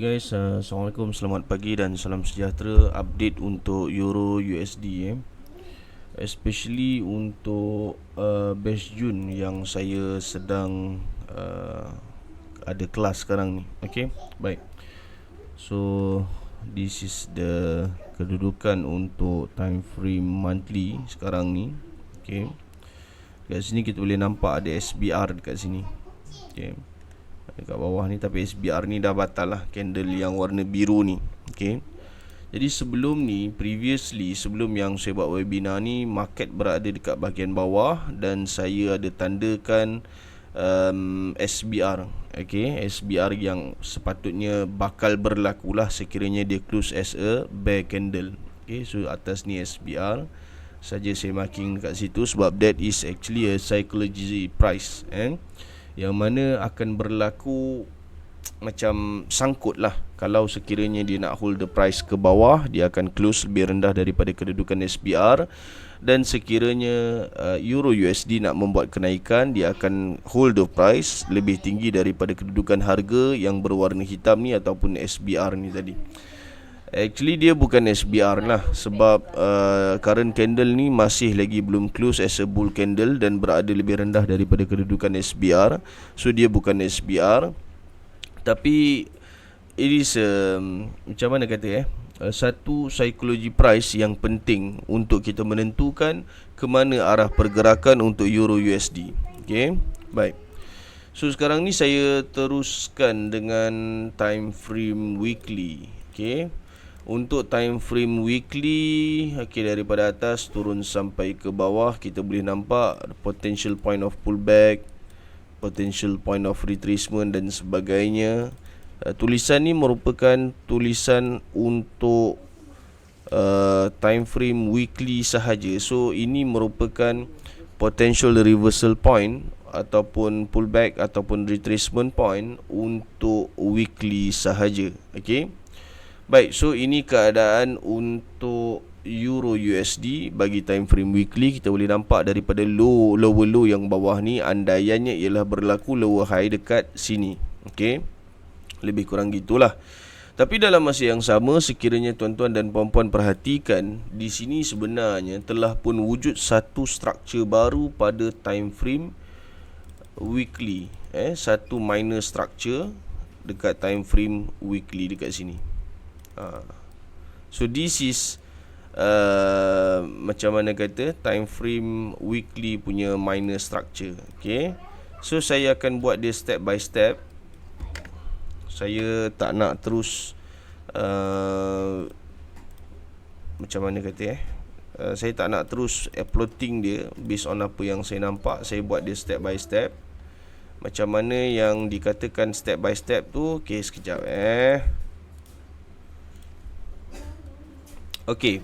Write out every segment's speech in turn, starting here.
Guys, Assalamualaikum, selamat pagi dan salam sejahtera. Update untuk Euro USD especially untuk batch Jun yang saya sedang ada kelas sekarang ni. Okay, baik. So this is the kedudukan untuk time frame monthly sekarang ni. Okay, kat sini kita boleh nampak ada SBR dekat sini. Okay, dekat bawah ni, tapi SBR ni dah batal lah, candle yang warna biru ni. Okay, jadi sebelum ni, previously, sebelum yang saya buat webinar ni, market berada dekat bahagian bawah dan saya ada tandakan SBR. Okay, SBR yang sepatutnya bakal berlaku lah sekiranya dia close as a bear candle. Okay, so atas ni SBR saja saya marking dekat situ sebab that is actually a psychology price, yang mana akan berlaku macam sangkut lah. Kalau sekiranya dia nak hold the price ke bawah, dia akan close lebih rendah daripada kedudukan SBR. Dan sekiranya Euro USD nak membuat kenaikan, dia akan hold the price lebih tinggi daripada kedudukan harga yang berwarna hitam ni ataupun SBR ni tadi. Actually dia bukan SBR lah, sebab current candle ni masih lagi belum close as a bull candle dan berada lebih rendah daripada kedudukan SBR. So dia bukan SBR, tapi it is macam mana kata satu psikologi price yang penting untuk kita menentukan ke mana arah pergerakan untuk Euro USD. Okay, baik. So sekarang ni saya teruskan dengan time frame weekly. Okay, untuk time frame weekly, okay, daripada atas turun sampai ke bawah, kita boleh nampak potential point of pullback, potential point of retracement dan sebagainya. Tulisan ni merupakan tulisan untuk time frame weekly sahaja. So ini merupakan potential reversal point ataupun pullback ataupun retracement point untuk weekly sahaja. Okay, baik, so ini keadaan untuk Euro USD bagi time frame weekly. Kita boleh nampak daripada lower low yang bawah ni, andaiannya ialah berlaku lower high dekat sini. Okay, lebih kurang gitulah. Tapi dalam masa yang sama, sekiranya tuan-tuan dan puan-puan perhatikan, di sini sebenarnya telah pun wujud satu struktur baru pada time frame weekly. Satu minor structure dekat time frame weekly dekat sini. So this is macam mana kata, time frame weekly punya minor structure. Okay, so saya akan buat dia step by step. Saya tak nak terus macam mana kata saya tak nak terus plotting dia based on apa yang saya nampak. Saya buat dia step by step. Macam mana yang dikatakan step by step tu? Okay, sekejap Okay,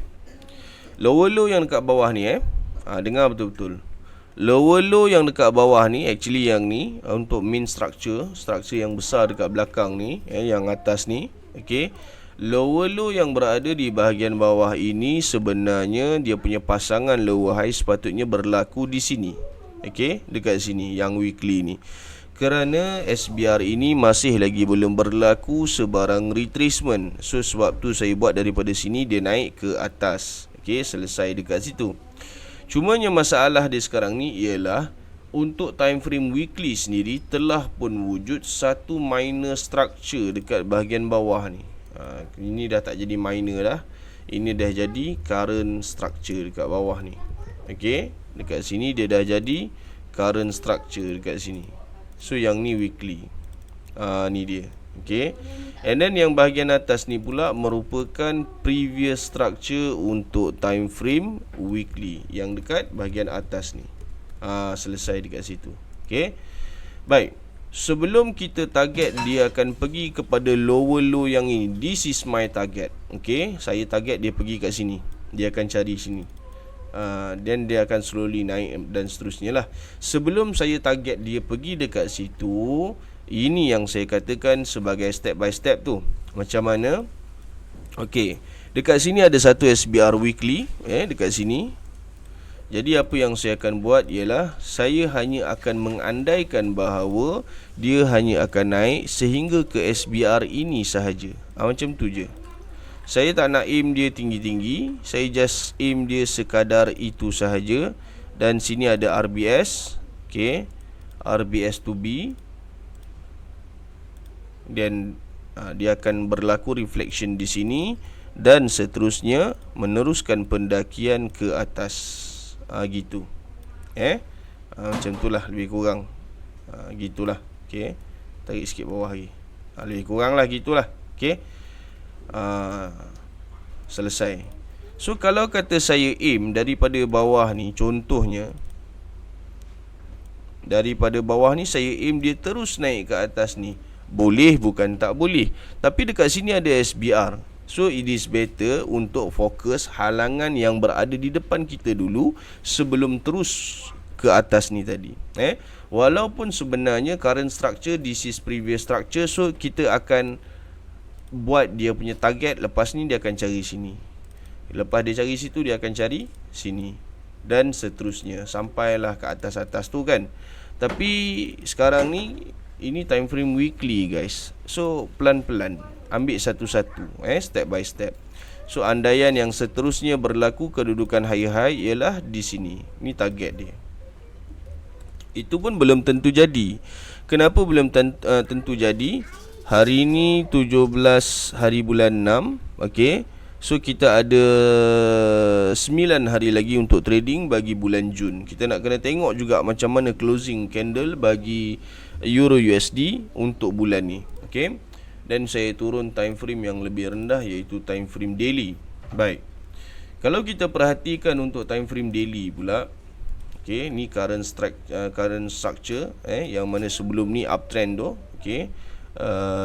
lower low yang dekat bawah ni dengar betul-betul. Lower low yang dekat bawah ni, actually yang ni untuk main structure yang besar dekat belakang ni, yang atas ni. Okay, lower low yang berada di bahagian bawah ini sebenarnya dia punya pasangan lower high sepatutnya berlaku di sini. Okay, dekat sini yang weekly ni. Kerana SBR ini masih lagi belum berlaku sebarang retracement, so sebab tu saya buat daripada sini dia naik ke atas. Okay, selesai dekat situ. Cumanya masalah dia sekarang ni ialah untuk time frame weekly sendiri telah pun wujud satu minor structure dekat bahagian bawah ni. Ini dah tak jadi minor dah, ini dah jadi current structure dekat bawah ni. Okay, dekat sini dia dah jadi current structure dekat sini. So yang ni weekly, ni dia. Okay, and then yang bahagian atas ni pula merupakan previous structure untuk time frame weekly yang dekat bahagian atas ni. Selesai dekat situ. Okay, baik. Sebelum kita target dia akan pergi kepada lower low yang ini, this is my target. Okay, saya target dia pergi kat sini, dia akan cari sini, then dia akan slowly naik dan seterusnya lah. Sebelum saya target dia pergi dekat situ, ini yang saya katakan sebagai step by step tu. Macam mana? Okay, dekat sini ada satu SBR weekly, dekat sini, Jadi apa yang saya akan buat ialah saya hanya akan mengandaikan bahawa dia hanya akan naik sehingga ke SBR ini sahaja. Macam tu je. Saya tak nak aim dia tinggi-tinggi, saya just aim dia sekadar itu sahaja. Dan sini ada RBS, okay, RBS to B. Dan dia akan berlaku reflection di sini dan seterusnya meneruskan pendakian ke atas. Gitu. Macam itulah lebih kurang. Gitulah. Okey. Tarik sikit bawah lagi. Lebih kurang lah gitulah. Okey. Selesai. So kalau kata saya aim daripada bawah ni, contohnya daripada bawah ni saya aim dia terus naik ke atas ni, boleh bukan tak boleh. Tapi dekat sini ada SBR. So it is better untuk fokus halangan yang berada di depan kita dulu sebelum terus ke atas ni tadi. Walaupun sebenarnya current structure this is previous structure, so kita akan buat dia punya target, lepas ni dia akan cari sini. Lepas dia cari situ dia akan cari sini dan seterusnya sampailah ke atas-atas tu kan. Tapi sekarang ni ini time frame weekly guys. So pelan-pelan ambil satu-satu, step by step. So andaian yang seterusnya berlaku kedudukan high-high ialah di sini. Ni target dia. Itu pun belum tentu jadi. Kenapa belum tentu jadi? Hari ni 17 hari bulan 6, okey. So kita ada 9 hari lagi untuk trading bagi bulan Jun. Kita nak kena tengok juga macam mana closing candle bagi Euro USD untuk bulan ni, okey. Dan saya turun time frame yang lebih rendah, iaitu time frame daily. Baik. Kalau kita perhatikan untuk time frame daily pula, okey, ni current structure yang mana sebelum ni uptrend tu, okey.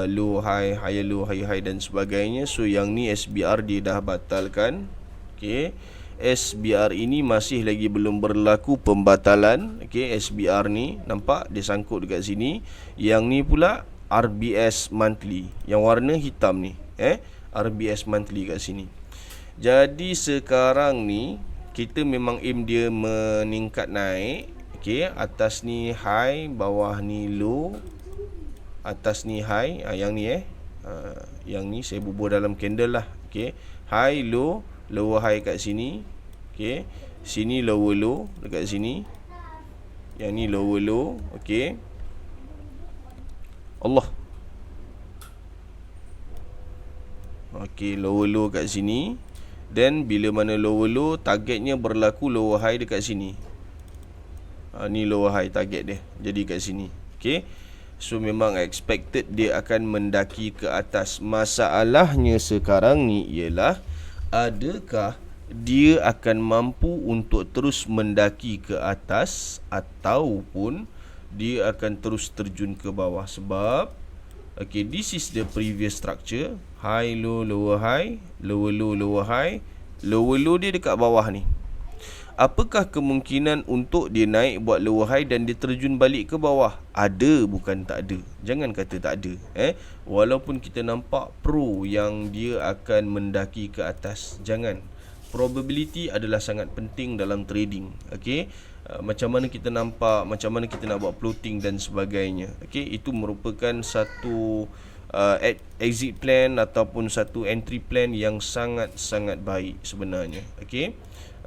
Low high, higher low, higher high dan sebagainya. So yang ni SBR dia dah batalkan. Okey. SBR ini masih lagi belum berlaku pembatalan. Okey, SBR ni nampak dia sangkut dekat sini. Yang ni pula RBS monthly yang warna hitam ni, RBS monthly kat sini. Jadi sekarang ni kita memang aim dia meningkat naik. Okey, atas ni high, bawah ni low. Atas ni high, yang ni yang ni saya bubuh dalam candle lah. Okey, high low, lower high kat sini. Okey, sini lower low dekat sini. Yang ni lower low, okey. Allah. Okey, lower low kat sini. Dan bila mana lower low, targetnya berlaku lower high dekat sini. Ni lower high target dia. Jadi kat sini. Okey. So memang expected dia akan mendaki ke atas. Masalahnya sekarang ni ialah adakah dia akan mampu untuk terus mendaki ke atas ataupun dia akan terus terjun ke bawah. Sebab okay, this is the previous structure. High low, lower high, lower low, lower high. Lower low dia dekat bawah ni. Apakah kemungkinan untuk dia naik buat lower high dan dia terjun balik ke bawah? Ada, bukan tak ada. Jangan kata tak ada. Walaupun kita nampak pro yang dia akan mendaki ke atas, jangan. Probability adalah sangat penting dalam trading. Okay, macam mana kita nampak, macam mana kita nak buat floating dan sebagainya. Okay, itu merupakan satu exit plan ataupun satu entry plan yang sangat-sangat baik sebenarnya. Okay,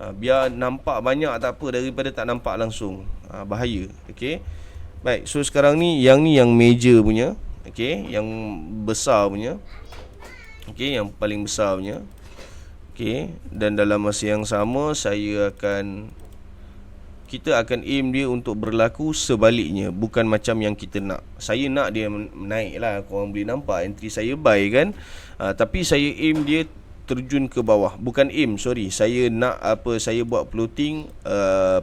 biar nampak banyak tak apa daripada tak nampak langsung. Bahaya. Okay, baik. So sekarang ni yang major punya. Okay, yang besar punya. Okay, yang paling besar punya. Okay, dan dalam masa yang sama kita akan aim dia untuk berlaku sebaliknya, bukan macam yang kita nak. Saya nak dia naik lah, korang boleh nampak entry saya buy kan. Tapi saya aim dia terjun ke bawah. Bukan aim, sorry. Saya nak saya buat floating,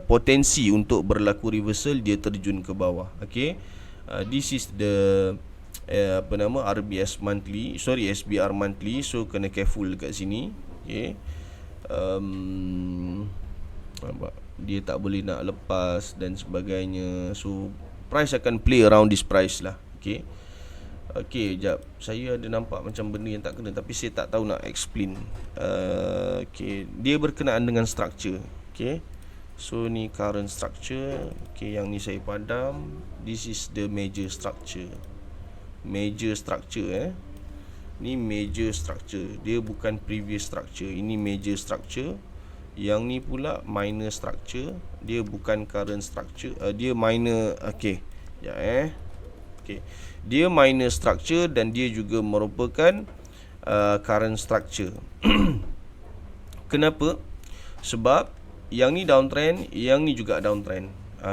potensi untuk berlaku reversal dia terjun ke bawah. Okay, this is the RBS monthly, SBR monthly. So kena careful dekat sini. Okay, dia tak boleh nak lepas dan sebagainya. So price akan play around this price lah. Okay, jap. Saya ada nampak macam benda yang tak kena, tapi saya tak tahu nak explain. Okay, dia berkenaan dengan structure. Okay, So ni current structure. Okay, yang ni saya padam. This is the major structure. Major structure ni major structure. Dia bukan previous structure. Ini major structure. Yang ni pula minor structure. Dia bukan current structure. Dia minor. Okay, okay. Dia minor structure dan dia juga merupakan current structure. Kenapa? Sebab yang ni downtrend, yang ni juga downtrend.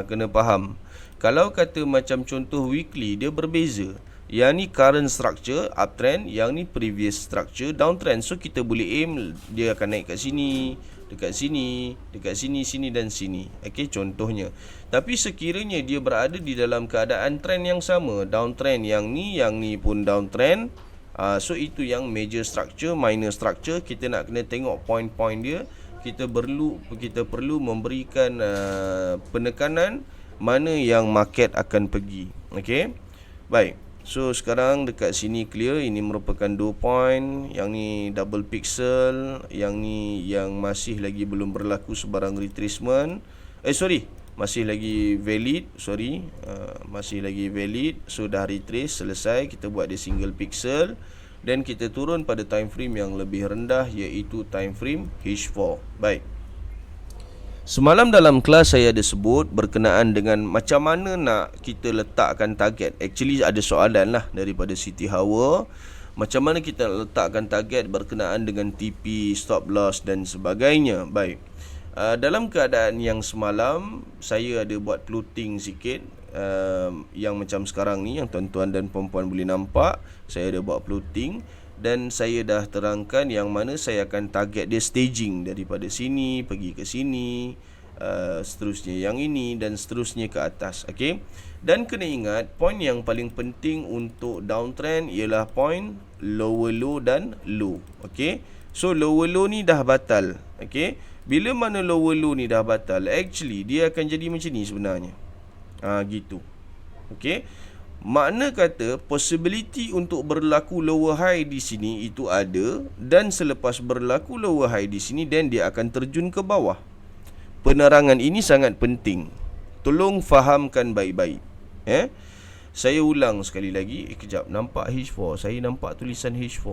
Kena faham. Kalau kata macam contoh weekly, dia berbeza. Yang ni current structure uptrend, yang ni previous structure downtrend. So kita boleh aim dia akan naik kat sini, dekat sini, dekat sini, sini dan sini. Okey, contohnya. Tapi sekiranya dia berada di dalam keadaan trend yang sama, downtrend yang ni pun downtrend. So itu yang major structure, minor structure. Kita nak kena tengok point-point dia. Kita perlu memberikan penekanan mana yang market akan pergi. Okey. Baik. So sekarang dekat sini clear. Ini merupakan 2 point. Yang ni double pixel. Yang ni yang masih lagi belum berlaku sebarang retracement. Masih lagi valid. Masih lagi valid. So dah retrace, selesai. Kita buat dia single pixel. Dan kita turun pada time frame yang lebih rendah, iaitu time frame H4. Baik. Semalam dalam kelas saya ada sebut berkenaan dengan macam mana nak kita letakkan target. Actually ada soalan lah daripada Siti Hawa. Macam mana kita letakkan target berkenaan dengan TP, stop loss dan sebagainya. Baik. Dalam keadaan yang semalam, saya ada buat plotting sikit. Yang macam sekarang ni, yang tuan-tuan dan puan-puan boleh nampak, saya ada buat plotting. Dan saya dah terangkan yang mana saya akan target dia staging daripada sini pergi ke sini, seterusnya yang ini dan seterusnya ke atas. Okay. Dan kena ingat, point yang paling penting untuk downtrend ialah point lower low dan low. Okay. So lower low ni dah batal. Okay. Bila mana lower low ni dah batal, actually dia akan jadi macam ni sebenarnya. Gitu. Okay. Makna kata possibility untuk berlaku lower high di sini itu ada, dan selepas berlaku lower high di sini, dan dia akan terjun ke bawah. Penerangan ini sangat penting. Tolong fahamkan baik-baik. Saya ulang sekali lagi. Kejap, nampak H4. Saya nampak tulisan H4.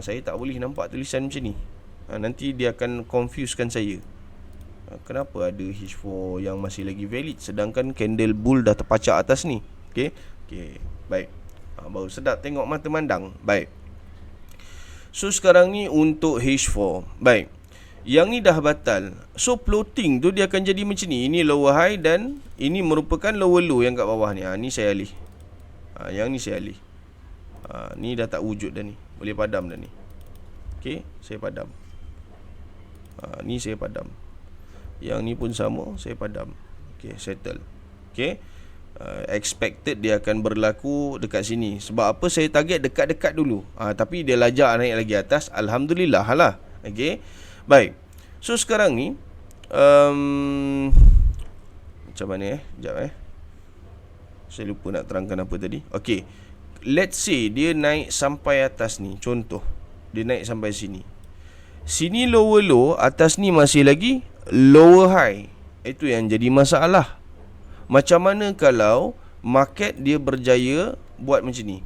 Saya tak boleh nampak tulisan macam ni. Nanti dia akan confusekan saya. Kenapa ada H4 yang masih lagi valid sedangkan candle bull dah terpacak atas ni? Okay. Baik. Baru sedap tengok mata mandang. Baik. So sekarang ni untuk H4. Baik. Yang ni dah batal. So plotting tu dia akan jadi macam ni. Ini lower high dan ini merupakan lower low yang kat bawah ni. Ni saya alih. Yang ni saya alih. Ni dah tak wujud dah ni. Boleh padam dah ni. Okay, saya padam. Ni saya padam. Yang ni pun sama, saya padam. Okay, settle. Okay. Expected dia akan berlaku dekat sini. Sebab apa saya target dekat-dekat dulu. Tapi dia lajak naik lagi atas. Alhamdulillah lah. Okay. Baik. So sekarang ni macam mana Sekejap saya lupa nak terangkan apa tadi. Okay. Let's say dia naik sampai atas ni. Contoh, dia naik sampai sini. Sini lower low, atas ni masih lagi lower high. Itu yang jadi masalah. Macam mana kalau market dia berjaya buat macam ni?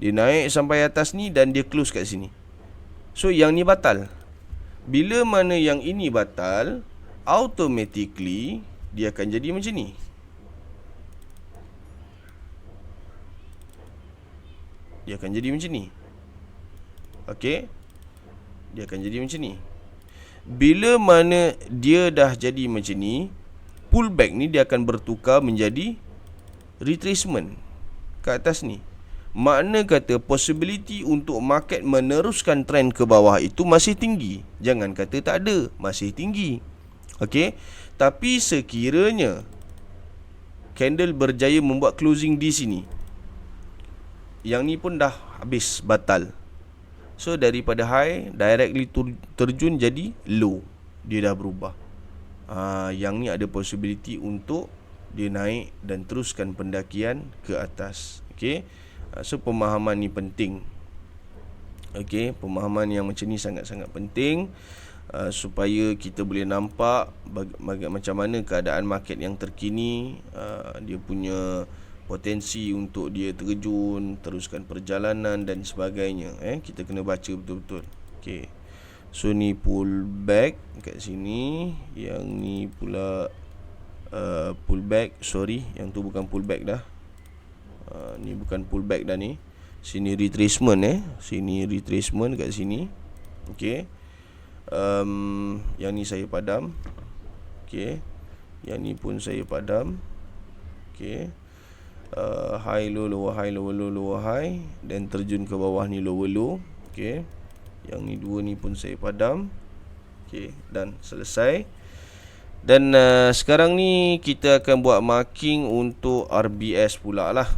Dia naik sampai atas ni dan dia close kat sini. So yang ni batal. Bila mana yang ini batal, automatically dia akan jadi macam ni. Dia akan jadi macam ni. Okay. Dia akan jadi macam ni. Bila mana dia dah jadi macam ni, pullback ni dia akan bertukar menjadi retracement ke atas ni. Makna kata possibility untuk market meneruskan trend ke bawah itu masih tinggi. Jangan kata tak ada, masih tinggi. Okey. Tapi sekiranya candle berjaya membuat closing di sini, yang ni pun dah habis, batal. So daripada high directly terjun jadi low. Dia dah berubah. Yang ni ada possibility untuk dia naik dan teruskan pendakian ke atas. Okay. So pemahaman ni penting. Okay. Pemahaman yang macam ni sangat-sangat penting. supaya kita boleh nampak macam mana keadaan market yang terkini, dia punya potensi untuk dia terjun, teruskan perjalanan dan sebagainya. Kita kena baca betul-betul. Okay. So ni pullback kat sini, yang ni pula pullback. Sorry, yang tu bukan pullback dah. Ni bukan pullback dah ni. Sini retracement Sini retracement kat sini. Okay. Yang ni saya padam. Okay. Yang ni pun saya padam. Okay. High low, lower high, lower low, lower high, dan terjun ke bawah ni lower low. Okay. Yang ni dua ni pun saya padam. Okay. Dan selesai. Dan sekarang ni kita akan buat marking untuk RBS pula lah.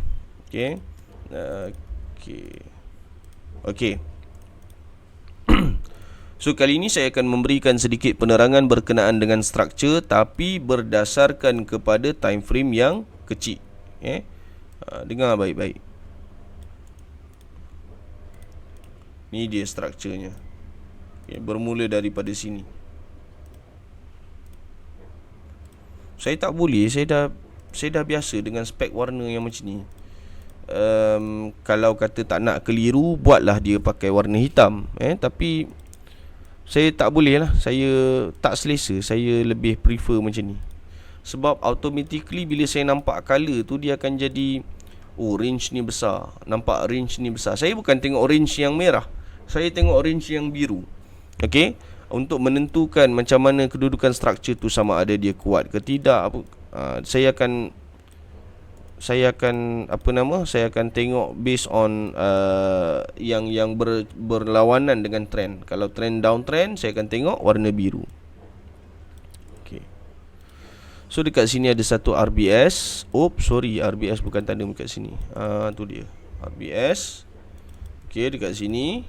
Okay. Okay. So kali ini saya akan memberikan sedikit penerangan berkenaan dengan struktur, tapi berdasarkan kepada time frame yang kecil. Dengar baik-baik. Ni dia strukturnya. Bermula daripada sini. Saya tak boleh, saya dah biasa dengan spek warna yang macam ni. Kalau kata tak nak keliru, buatlah dia pakai warna hitam. Tapi saya tak boleh lah, saya tak selesa. Saya lebih prefer macam ni. Sebab automatically bila saya nampak color tu, dia akan jadi, oh range ni besar, nampak range ni besar. Saya bukan tengok range yang merah, saya tengok range yang biru. Okay, untuk menentukan macam mana kedudukan struktur tu, sama ada dia kuat ke tidak. Saya akan tengok based on yang berlawanan dengan trend. Kalau trend downtrend, saya akan tengok warna biru. Okay. So dekat sini ada satu RBS. RBS bukan tanda dekat sini. Tu dia RBS. Okay, dekat sini.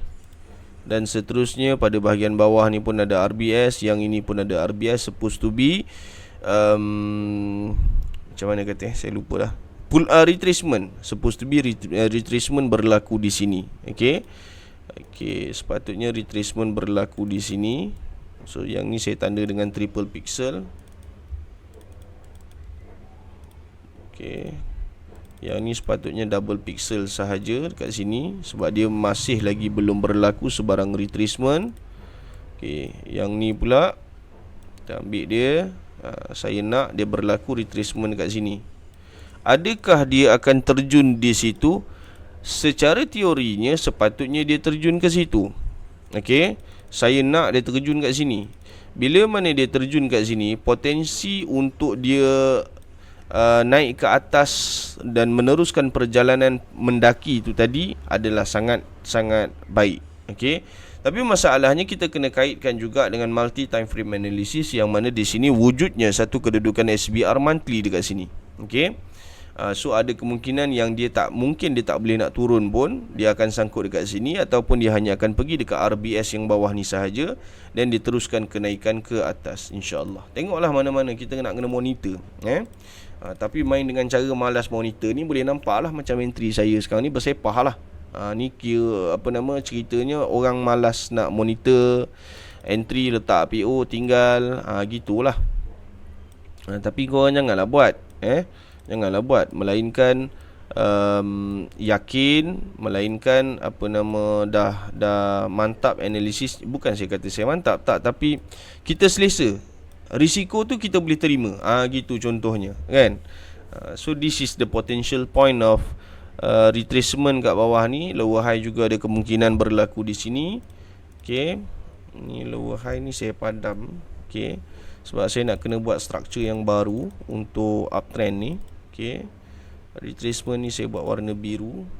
Dan seterusnya pada bahagian bawah ni pun ada RBS. Yang ini pun ada RBS. Supposed to be macam mana kata, saya lupa dah. Retracement. Supposed to be retracement berlaku di sini. Okay, sepatutnya retracement berlaku di sini. So yang ni saya tanda dengan triple pixel. Okay, yang ni sepatutnya double pixel sahaja dekat sini, sebab dia masih lagi belum berlaku sebarang retracement. Okay, yang ni pula kita ambil dia. Saya nak dia berlaku retracement dekat sini. Adakah dia akan terjun di situ? Secara teorinya sepatutnya dia terjun ke situ. Okay, saya nak dia terjun kat sini. Bila mana dia terjun kat sini, potensi untuk dia naik ke atas dan meneruskan perjalanan mendaki itu tadi adalah sangat-sangat baik. Okay, tapi masalahnya kita kena kaitkan juga dengan multi time frame analysis, yang mana di sini wujudnya satu kedudukan SBR monthly dekat sini. Okay, so ada kemungkinan yang dia tak boleh nak turun pun, dia akan sangkut dekat sini, ataupun dia hanya akan pergi dekat RBS yang bawah ni sahaja, dan diteruskan kenaikan ke atas, insyaAllah. Tengoklah mana-mana, kita nak kena monitor. Tapi main dengan cara malas monitor ni, boleh nampak lah macam entry saya sekarang ni bersepah lah. Ni kira ceritanya orang malas nak monitor entry, letak PO tinggal, gitulah. Tapi korang janganlah buat, melainkan yakin, melainkan dah mantap analisis. Bukan saya kata saya mantap, tak, tapi kita selesa. Risiko tu kita boleh terima. Gitu contohnya, kan? So this is the potential point of retracement kat bawah ni. Lower high juga ada kemungkinan berlaku di sini. Okay, ni lower high ni saya padam. Okay, sebab saya nak kena buat struktur yang baru untuk uptrend ni. Okay, retracement ni saya buat warna biru,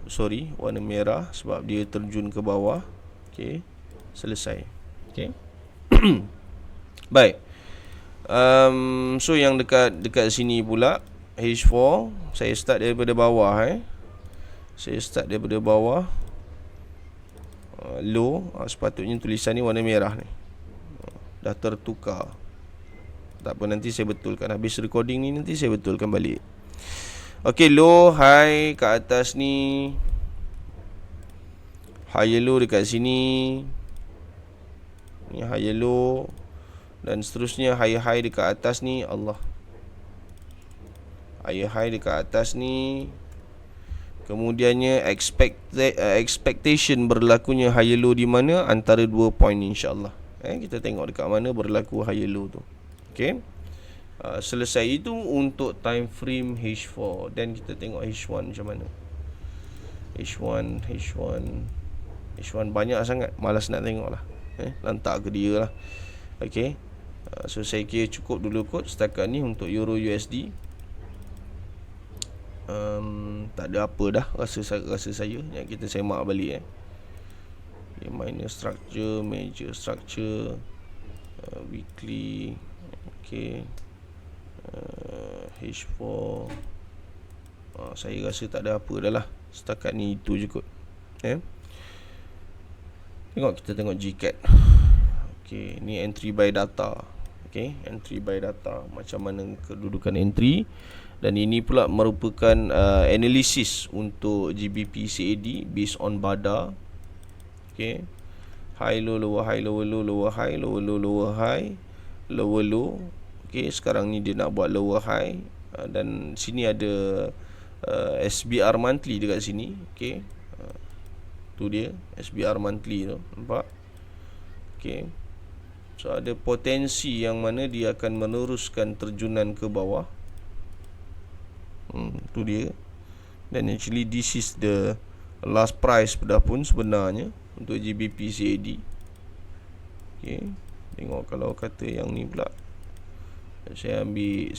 warna merah, sebab dia terjun ke bawah. Okay, selesai. Okay. Baik. So yang dekat sini pula H4, saya start daripada bawah. Saya start daripada bawah, low. Sepatutnya tulisan ni warna merah ni. Dah tertukar. Tak apa, nanti saya betulkan. Habis recording ni nanti saya betulkan balik. Okay, low, high kat atas ni. High yellow dekat sini. Ni high low dan seterusnya. High dekat atas ni, Allah, high dekat atas ni. Kemudiannya expectation berlakunya high low di mana, antara 2 point ni insya-Allah. Kita tengok dekat mana berlaku high low tu. Okey. Selesai itu untuk time frame H4, dan kita tengok H1 macam mana. H1 banyak sangat, malas nak tengok lah. Lantak ke dia lah. Okay. So saya kira cukup dulu kot setakat ni untuk Euro USD. Tak ada apa dah rasa saya. Yang kita semak balik okay, minor structure, major structure, weekly. Okay. H4. Saya rasa tak ada apa dah lah. Setakat ni itu je kot. Kita tengok GCAT. Okay, ni entry by data. Okay, entry by data, macam mana kedudukan entry. Dan ini pula merupakan analisis untuk GBP CAD based on BADA. Okay, high low, lower high, lower low, lower high, lower low, lower high, lower low. Okay, sekarang ni dia nak buat lower high. Dan sini ada SBR monthly dekat sini. Okay, tu dia SBR monthly tu, nampak? Okay, so ada potensi yang mana dia akan meneruskan terjunan ke bawah. Tu dia. Dan actually this is the last price dah pun sebenarnya untuk GBP CAD. Okay, tengok kalau kata yang ni pula. Saya ambil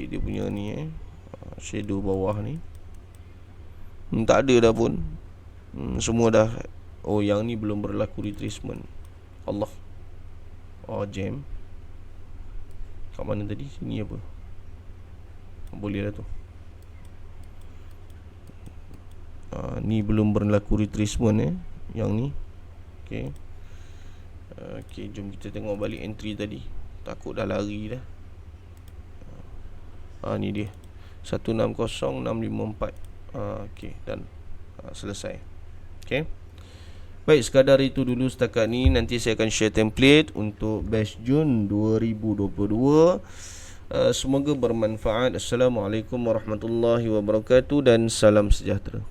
dia punya ni shadow bawah ni. Tak ada dah pun. Semua dah. Oh, yang ni belum berlaku retracement. Allah. Jam. Kat mana tadi? Sini apa? Boleh lah tu. Ni belum berlaku retracement yang ni. Okay. Okay, jom kita tengok balik entry tadi. Takut dah lari dah. Ni dia 160654. Okay, dan selesai. Okay. Baik, sekadar itu dulu setakat ni. Nanti saya akan share template untuk batch Jun 2022. Semoga bermanfaat. Assalamualaikum warahmatullahi wabarakatuh dan salam sejahtera.